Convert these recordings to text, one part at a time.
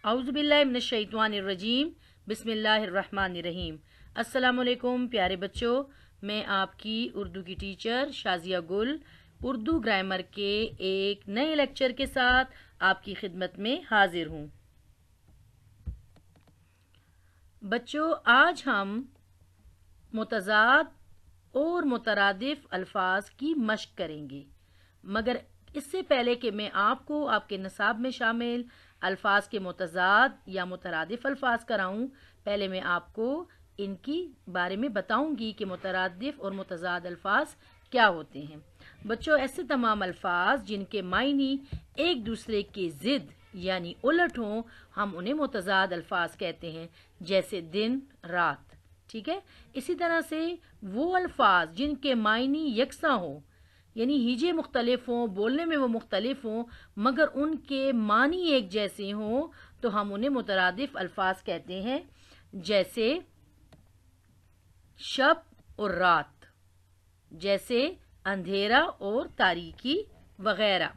औज़ुबिल्लाहि मिनश्शैतानिर्रजीम बिस्मिल्लाहिर्रहमानिर्रहीम। अस्सलामुअलैकुम प्यारे बच्चों, मैं आपकी उर्दू की टीचर शाजिया गुल उर्दू ग्रामर के एक नए लेक्चर के साथ आपकी खिदमत में हाजिर हूँ। बच्चों, आज हम मुतज़ाद और मुतरादिफ अल्फाज की मश्क करेंगे, मगर इससे पहले कि मैं आपको आपके निसाब में शामिल अल्फाज के मुतज़ाद या मुतरादिफ अल्फाज कराऊं, पहले मैं आपको इनकी बारे में बताऊंगी कि मुतरादिफ और मुतज़ाद अल्फाज क्या होते हैं। बच्चों, ऐसे तमाम अल्फाज जिनके मायनी एक दूसरे के ज़िद यानी उलट हों, हम उन्हें मुतज़ाद अल्फाज कहते हैं, जैसे दिन रात। ठीक है। इसी तरह से वो अल्फाज जिनके मायनी यकसां हो, यानी हिजे मुख्तलिफ हों, बोलने में वो मुख्तलिफ हों, मगर उनके मानी एक जैसे हों, तो हम उन्हें मुतरादिफ अल्फाज कहते हैं, जैसे शब और रात, जैसे अंधेरा और तारीकी वगैरह।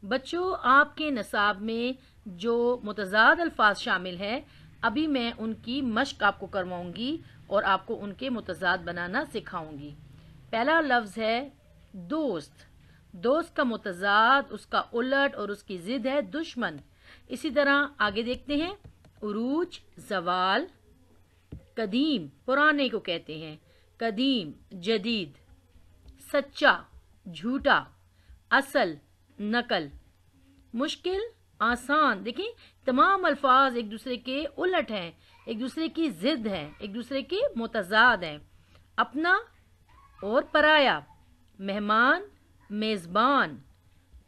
बच्चों, आपके निसाब में जो मुतज़ाद अल्फाज शामिल हैं, अभी मैं उनकी मश्क आपको करवाऊंगी और आपको उनके मुतज़ाद बनाना सिखाऊंगी। पहला लफ्ज़ है दोस्त। दोस्त का मुतज़ाद, उसका उलट और उसकी ज़िद है दुश्मन। इसी तरह आगे देखते हैं, उरूज ज़वाल। कदीम पुराने को कहते हैं, कदीम जदीद। सच्चा झूठा, असल नकल। मुश्किल आसान। देखिए, तमाम अल्फाज एक दूसरे के उलट हैं, एक दूसरे की जिद हैं, एक दूसरे के मुतज़ाद हैं। अपना और पराया, मेहमान मेज़बान,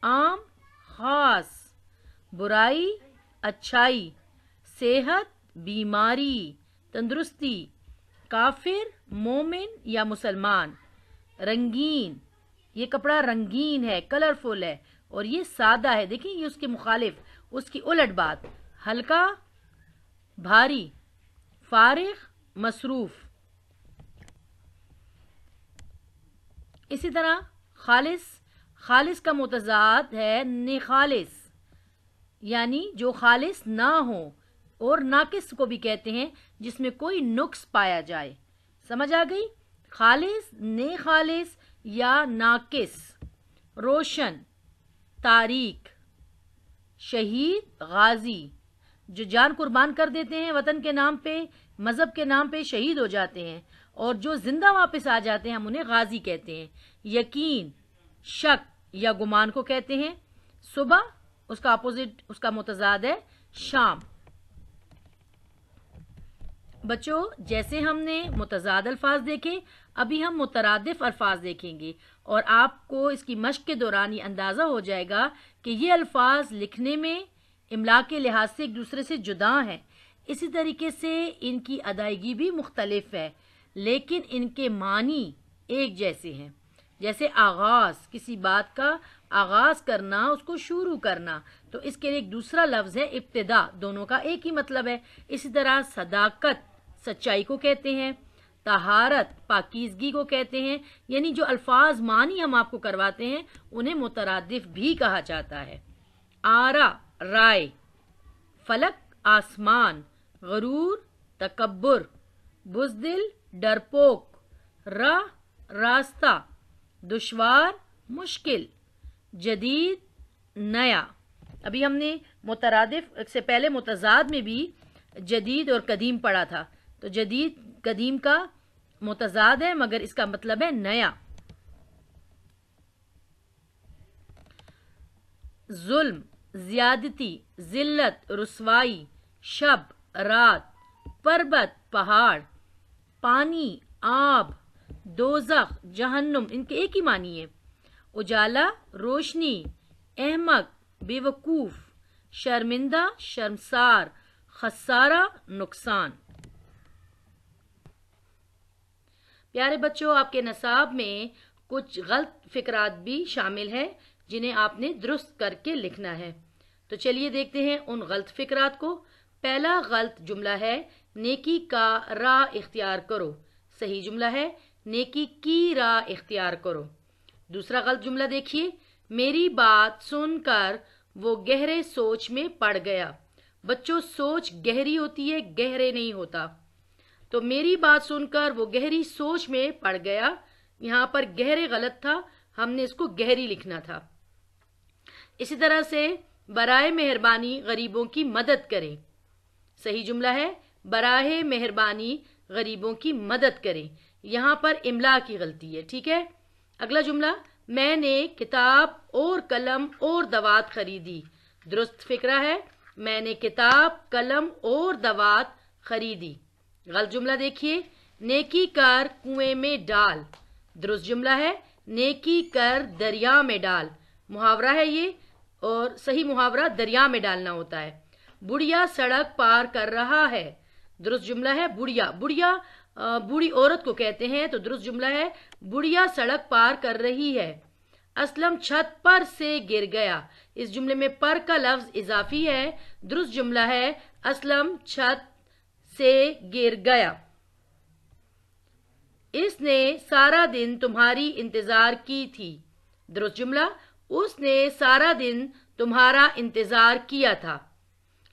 आम खास, बुराई अच्छाई, सेहत बीमारी तंदुरुस्ती, काफिर मोमिन या मुसलमान। रंगीन, ये कपड़ा रंगीन है, कलरफुल है, और ये सादा है। देखिए, ये उसके मुखालिफ, उसकी उलट बात। हल्का भारी, फारिग मसरूफ। इसी तरह खालिस। खालिस का मुतज़ाद है निखालिस, यानी जो खालिस ना हो, और नाकिस को भी कहते हैं, जिसमें कोई नुक्स पाया जाए। समझ आ गई? खालिस, ने खालिस या नाकिस। रोशन, तारीक। शहीद गाजी, जो जान कुर्बान कर देते हैं वतन के नाम पे, मजहब के नाम पे शहीद हो जाते हैं, और जो जिंदा वापस आ जाते हैं, हम उन्हें गाजी कहते हैं। यकीन, शक या गुमान को कहते हैं। सुबह, उसका अपोजिट, उसका मुतज़ाद है शाम। बच्चों, जैसे हमने मुतज़ाद अल्फाज देखे, अभी हम मुतरादिफ अल्फाज देखेंगे, और आपको इसकी मश्क के दौरान ये अंदाज़ा हो जाएगा कि ये अल्फाज लिखने में इमला के लिहाज से एक दूसरे से जुदा हैं। इसी तरीके से इनकी अदायगी भी मुख्तलिफ है, लेकिन इनके मानी एक जैसे हैं। जैसे आगाज़, किसी बात का आगाज़ करना, उसको शुरू करना, तो इसके लिए एक दूसरा लफ्ज़ है इब्तिदा। दोनों का एक ही मतलब है। इसी तरह सदाकत सच्चाई को कहते हैं। तहारत पाकीज़गी को कहते हैं। यानी जो अल्फाज मानी हम आपको करवाते हैं, उन्हें मुतरादिफ भी कहा जाता है। आरा राय, फलक आसमान, गरूर तकब्बुर, बुज़दिल डरपोक, राह रास्ता, दुश्वार मुश्किल, जदीद नया। अभी हमने मुतरादिफ से पहले मुतज़ाद में भी जदीद और कदीम पढ़ा था, तो जदीद कदीम का मुतज़ाद है, मगर इसका मतलब है नया। जुल्म ज्यादती, जिल्लत रुसवाई, शब रात, पर्वत पहाड़, पानी आब, दोज़ख जहन्नुम, इनके एक ही मानी है। उजाला रोशनी, अहमक बेवकूफ, शर्मिंदा शर्मसार, खसारा नुकसान। प्यारे बच्चों, आपके नसाब में कुछ गलत फिक्रात भी शामिल है, जिन्हें आपने दुरुस्त करके लिखना है। तो चलिए देखते हैं उन गलत फिक्रात को। पहला गलत जुमला है, नेकी का राह इख्तियार करो। सही जुमला है, नेकी की राह इख्तियार करो। दूसरा गलत जुमला देखिए, میری بات سن کر وہ گہرے سوچ میں پڑ گیا. بچوں سوچ گہری ہوتی ہے، گہرے نہیں ہوتا. تو میری بات سن کر وہ گہری سوچ میں پڑ گیا. یہاں پر گہرے غلط تھا، ہم نے اس کو گہری لکھنا تھا. اسی طرح سے برائے مہربانی غریبوں کی مدد کریں. صحیح جملہ ہے برائے مہربانی غریبوں کی مدد کریں. یہاں پر املا کی غلطی ہے. ٹھیک ہے. اگلا جملہ، میں نے کتاب اور قلم اور دوات خریدی. درست فکرہ ہے، میں نے کتاب، قلم اور دوات خریدی. غلط جملہ دیکھیے، نیکی کر کنویں میں ڈال. درست جملہ ہے، نیکی کر دریا میں ڈال. محاورہ ہے یہ، اور صحیح محاورہ دریا میں ڈالنا ہوتا ہے. بڑھیا سڑک پار کر رہا ہے. درست جملہ ہے بڑھیا. بڑھیا بوڑھی عورت کو کہتے ہیں، تو درست جملہ ہے بڑھیا سڑک پار کر رہی ہے. اسلم چھت پر سے گر گیا. اس جملے میں پر کا لفظ اضافی ہے. درست جملہ ہے اسلم چھت سے گر گیا. اس نے سارا دن تمہاری انتظار کی تھی. درست جملہ، اس نے سارا دن تمہارا انتظار کیا تھا.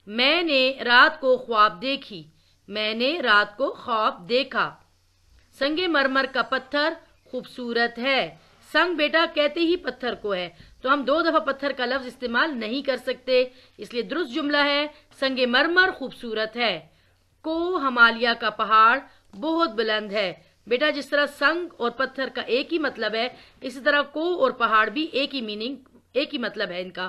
میں نے رات کو خواب دیکھی. میں نے رات کو خواب دیکھا. سنگ مرمر کا پتھر خوبصورت ہے. سنگ بیٹا کہتے ہی پتھر کو ہے، تو ہم 2 دفعہ پتھر کا لفظ استعمال نہیں کر سکتے، اس لیے درست جملہ ہے سنگ مرمر خوبصورت ہے. کو ہمالیہ کا پہاڑ بہت بلند ہے. بیٹا جس طرح سنگ اور پتھر کا ایک ہی مطلب ہے، اسی طرح کو اور پہاڑ بھی ایک ہی مطلب ہے ان کا.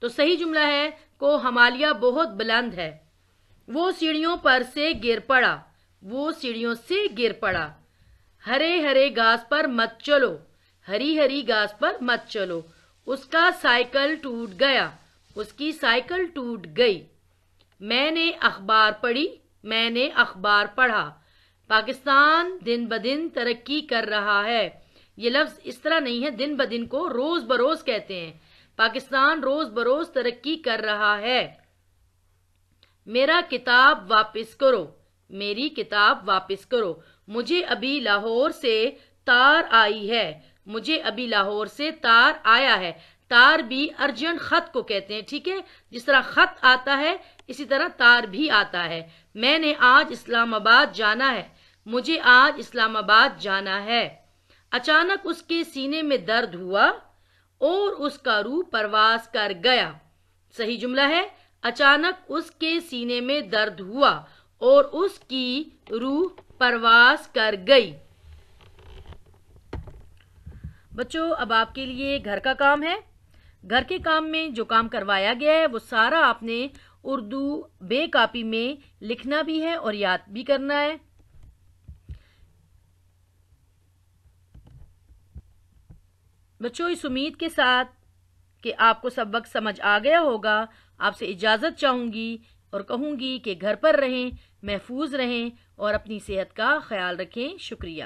تو صحیح جملہ ہے کو ہمالیہ بہت بلند ہے. وہ سیڑھیوں پر سے گر پڑا. وہ سیڑھیوں سے گر پڑا. ہرے ہرے گھاس پر مت چلو. ہری ہری گھاس پر مت چلو. اس کا سائیکل ٹوٹ گیا. اس کی سائیکل ٹوٹ گئی. میں نے اخبار پڑھی. میں نے اخبار پڑھا. پاکستان دن بدن ترقی کر رہا ہے. یہ لفظ اس طرح نہیں ہے، دن بدن کو روز بروز کہتے ہیں. پاکستان روز بروز ترقی کر رہا ہے. میرا کتاب واپس کرو. میری کتاب واپس کرو. مجھے ابھی لاہور سے تار آئی ہے. مجھے ابھی لاہور سے تار آیا ہے. تار بھی ارجنٹ خط کو کہتے ہیں. ٹھیک ہے، جس طرح خط آتا ہے اسی طرح تار بھی آتا ہے. میں نے آج اسلام آباد جانا ہے. مجھے آج اسلام آباد جانا ہے. اچانک اس کے سینے میں درد ہوا اور اس کا روح پرواز کر گیا. صحیح جملہ ہے اچانک اس کے سینے میں درد ہوا اور اس کی روح پرواز کر گئی. بچوں اب آپ کے لیے گھر کا کام ہے. گھر کے کام میں جو کام کروایا گیا ہے وہ سارا آپ نے اردو بے کاپی میں لکھنا بھی ہے اور یاد بھی کرنا ہے. بچوں اس امید کے ساتھ کہ آپ کو سبق سمجھ آ گیا ہوگا، آپ سے اجازت چاہوں گی اور کہوں گی کہ گھر پر رہیں، محفوظ رہیں اور اپنی صحت کا خیال رکھیں. شکریہ.